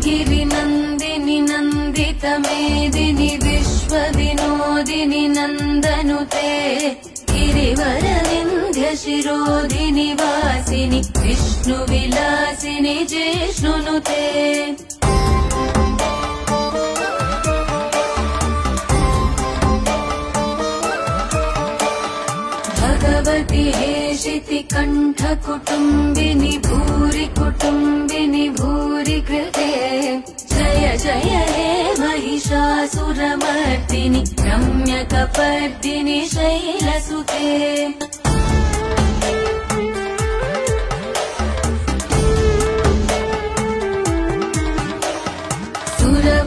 गिरिनन्दिनि नन्दितमेदिनि विश्वविनोदिनि नन्दनुते गिरिवरविन्ध्यशिरोधिनि वासिनि विष्णुविलासिनि जिष्णुनुते भगवति हेशिति कण्ठकुटुम्बिनि भूरि कुटुम्बिनि भूरि कृते जय जय हे महिषासुरमर्दिनि रम्यकपर्दिनि शैलसुते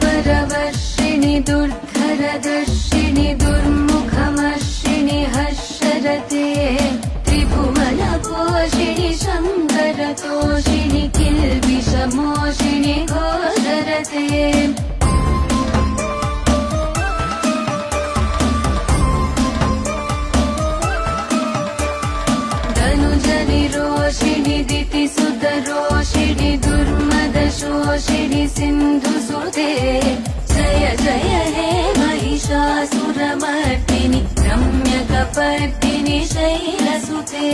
सुरवरवर्षिणि दुर्धरदर्शिनि दुर्मुखमर्षिणि हर्षरते त्रिभुवनपोषिणि शङ्करतोषिणि किल्बिषमोषिणि घोषरते धनुजनिरोषिणि दितिसुतरोषिणि दुर्मदशोषिणि सिन्धुसुते जय जय हे महिषासुरमर्दिनि रम्यकपर्दिनि शैलसुते